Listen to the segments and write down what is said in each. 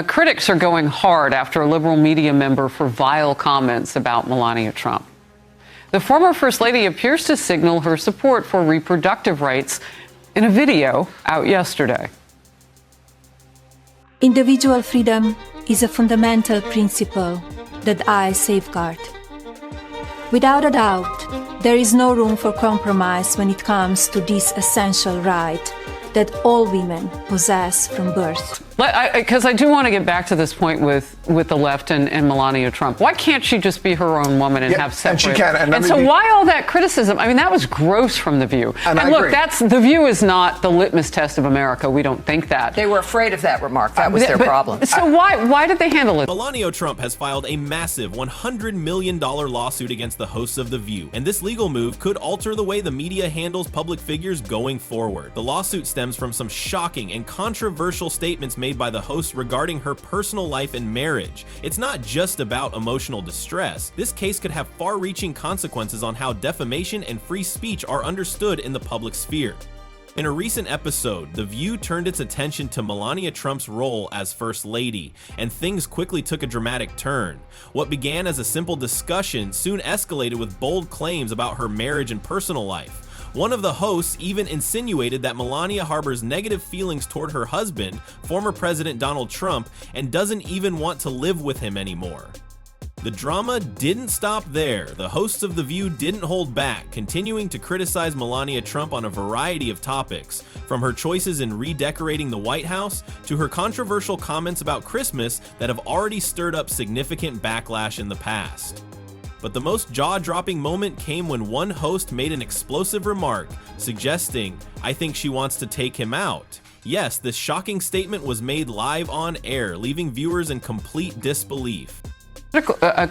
Critics are going hard after a liberal media member for vile comments about Melania Trump. The former First Lady appears to signal her support for reproductive rights in a video out yesterday. Individual freedom is a fundamental principle that I safeguard. Without a doubt, there is no room for compromise when it comes to this essential right that all women possess from birth. Because I do want to get back to this point with the left and Melania Trump. Why can't she just be her own woman and have separate? And she can. And so why all that criticism? I mean, that was gross from The View. And look, The View is not the litmus test of America. We don't think that. They were afraid of that remark. That was their problem. So why did they handle it? Melania Trump has filed a massive $100 million lawsuit against the hosts of The View, and this legal move could alter the way the media handles public figures going forward. The lawsuit stems from some shocking and controversial statements made by the host regarding her personal life and marriage. It's not just about emotional distress. This case could have far-reaching consequences on how defamation and free speech are understood in the public sphere. In a recent episode, The View turned its attention to Melania Trump's role as First Lady, and things quickly took a dramatic turn. What began as a simple discussion soon escalated with bold claims about her marriage and personal life. One of the hosts even insinuated that Melania harbors negative feelings toward her husband, former President Donald Trump, and doesn't even want to live with him anymore. The drama didn't stop there. The hosts of The View didn't hold back, continuing to criticize Melania Trump on a variety of topics, from her choices in redecorating the White House to her controversial comments about Christmas that have already stirred up significant backlash in the past. But the most jaw-dropping moment came when one host made an explosive remark, suggesting, "I think she wants to take him out." Yes, this shocking statement was made live on air, leaving viewers in complete disbelief.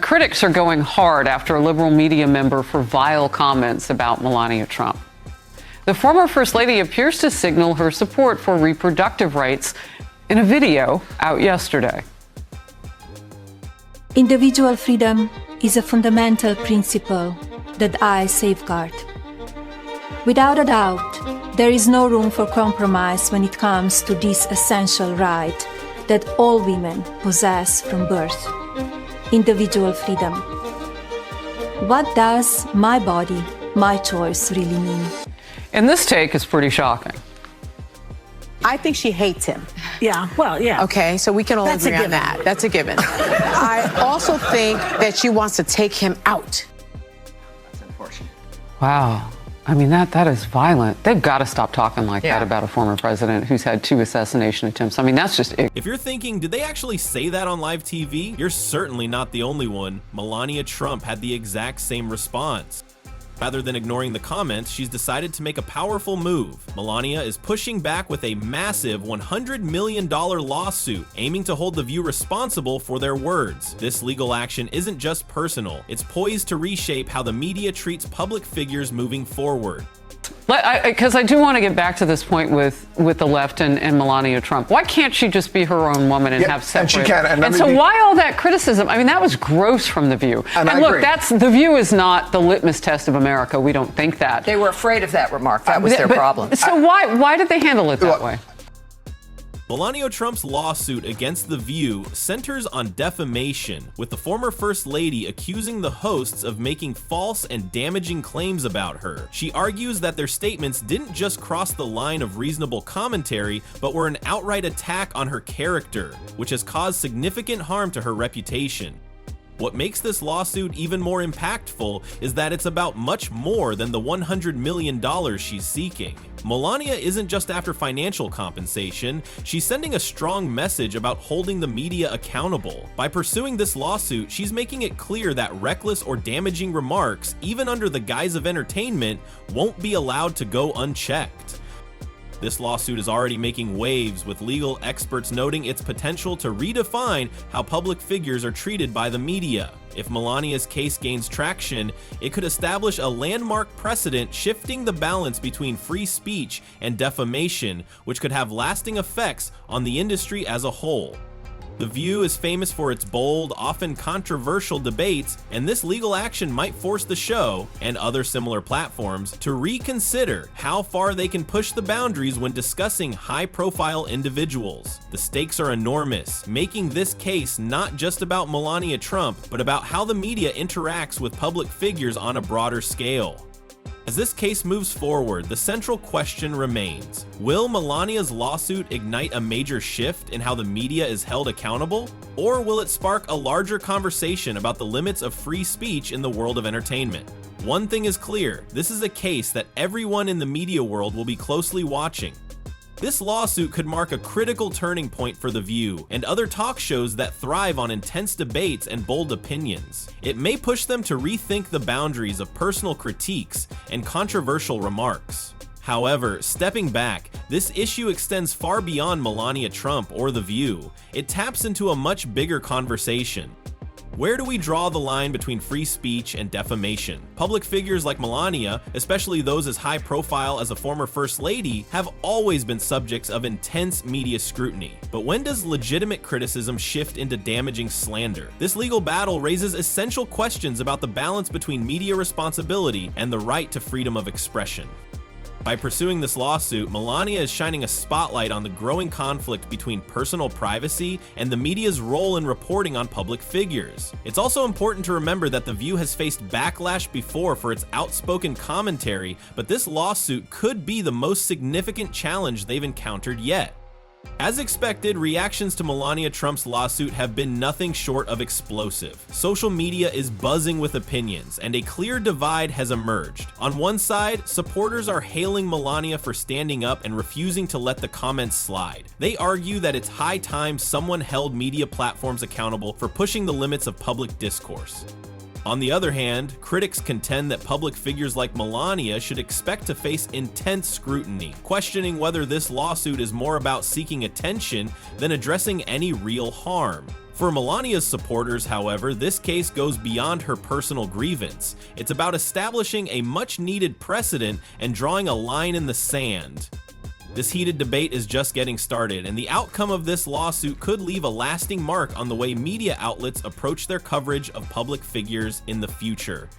Critics are going hard after a liberal media member for vile comments about Melania Trump. The former First Lady appears to signal her support for reproductive rights in a video out yesterday. Individual freedom is a fundamental principle that I safeguard. Without a doubt, there is no room for compromise when it comes to this essential right that all women possess from birth. Individual freedom. What does my body, my choice really mean? And this take is pretty shocking. I think she hates him. Yeah, well, yeah. Okay, so we can all agree on that. That's a given. I also think that she wants to take him out. That's unfortunate. Wow. I mean, that is violent. They've got to stop talking like that about a former president who's had 2 assassination attempts. I mean, that's just it. If you're thinking, did they actually say that on live TV? You're certainly not the only one. Melania Trump had the exact same response. Rather than ignoring the comments, she's decided to make a powerful move. Melania is pushing back with a massive $100 million lawsuit, aiming to hold The View responsible for their words. This legal action isn't just personal, it's poised to reshape how the media treats public figures moving forward. Because I do want to get back to this point with the left and Melania Trump. Why can't she just be her own woman and have separate? And she can. And so why all that criticism? I mean, that was gross from The View. And look, The View is not the litmus test of America. We don't think that. They were afraid of that remark. That was their problem. So why did they handle it that way? Melania Trump's lawsuit against The View centers on defamation, with the former First Lady accusing the hosts of making false and damaging claims about her. She argues that their statements didn't just cross the line of reasonable commentary, but were an outright attack on her character, which has caused significant harm to her reputation. What makes this lawsuit even more impactful is that it's about much more than the $100 million she's seeking. Melania isn't just after financial compensation, she's sending a strong message about holding the media accountable. By pursuing this lawsuit, she's making it clear that reckless or damaging remarks, even under the guise of entertainment, won't be allowed to go unchecked. This lawsuit is already making waves, with legal experts noting its potential to redefine how public figures are treated by the media. If Melania's case gains traction, it could establish a landmark precedent shifting the balance between free speech and defamation, which could have lasting effects on the industry as a whole. The View is famous for its bold, often controversial debates, and this legal action might force the show, and other similar platforms, to reconsider how far they can push the boundaries when discussing high-profile individuals. The stakes are enormous, making this case not just about Melania Trump, but about how the media interacts with public figures on a broader scale. As this case moves forward, the central question remains: will Melania's lawsuit ignite a major shift in how the media is held accountable? Or will it spark a larger conversation about the limits of free speech in the world of entertainment? One thing is clear: this is a case that everyone in the media world will be closely watching. This lawsuit could mark a critical turning point for The View and other talk shows that thrive on intense debates and bold opinions. It may push them to rethink the boundaries of personal critiques and controversial remarks. However, stepping back, this issue extends far beyond Melania Trump or The View. It taps into a much bigger conversation. Where do we draw the line between free speech and defamation? Public figures like Melania, especially those as high profile as a former First Lady, have always been subjects of intense media scrutiny. But when does legitimate criticism shift into damaging slander? This legal battle raises essential questions about the balance between media responsibility and the right to freedom of expression. By pursuing this lawsuit, Melania is shining a spotlight on the growing conflict between personal privacy and the media's role in reporting on public figures. It's also important to remember that The View has faced backlash before for its outspoken commentary, but this lawsuit could be the most significant challenge they've encountered yet. As expected, reactions to Melania Trump's lawsuit have been nothing short of explosive. Social media is buzzing with opinions, and a clear divide has emerged. On one side, supporters are hailing Melania for standing up and refusing to let the comments slide. They argue that it's high time someone held media platforms accountable for pushing the limits of public discourse. On the other hand, critics contend that public figures like Melania should expect to face intense scrutiny, questioning whether this lawsuit is more about seeking attention than addressing any real harm. For Melania's supporters, however, this case goes beyond her personal grievance. It's about establishing a much-needed precedent and drawing a line in the sand. This heated debate is just getting started, and the outcome of this lawsuit could leave a lasting mark on the way media outlets approach their coverage of public figures in the future.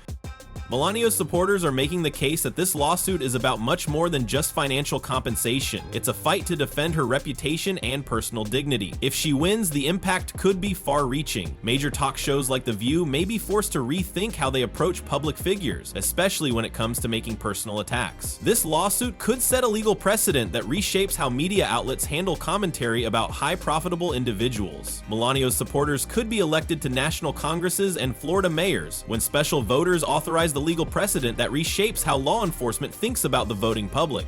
Melania's supporters are making the case that this lawsuit is about much more than just financial compensation. It's a fight to defend her reputation and personal dignity. If she wins, the impact could be far-reaching. Major talk shows like The View may be forced to rethink how they approach public figures, especially when it comes to making personal attacks. This lawsuit could set a legal precedent that reshapes how media outlets handle commentary about high-profitable individuals. Melania's supporters could be elected to national congresses and Florida mayors when special voters authorize the legal precedent that reshapes how law enforcement thinks about the voting public.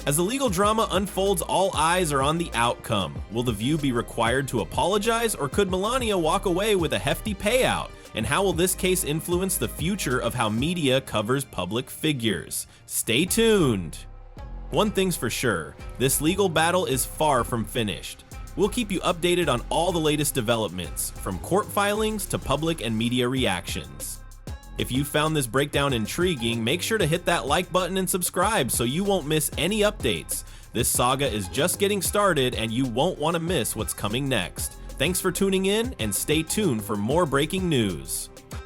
As the legal drama unfolds, all eyes are on the outcome. Will The View be required to apologize, or could Melania walk away with a hefty payout? And how will this case influence the future of how media covers public figures? Stay tuned! One thing's for sure, this legal battle is far from finished. We'll keep you updated on all the latest developments, from court filings to public and media reactions. If you found this breakdown intriguing, make sure to hit that like button and subscribe so you won't miss any updates. This saga is just getting started, and you won't want to miss what's coming next. Thanks for tuning in, and stay tuned for more breaking news.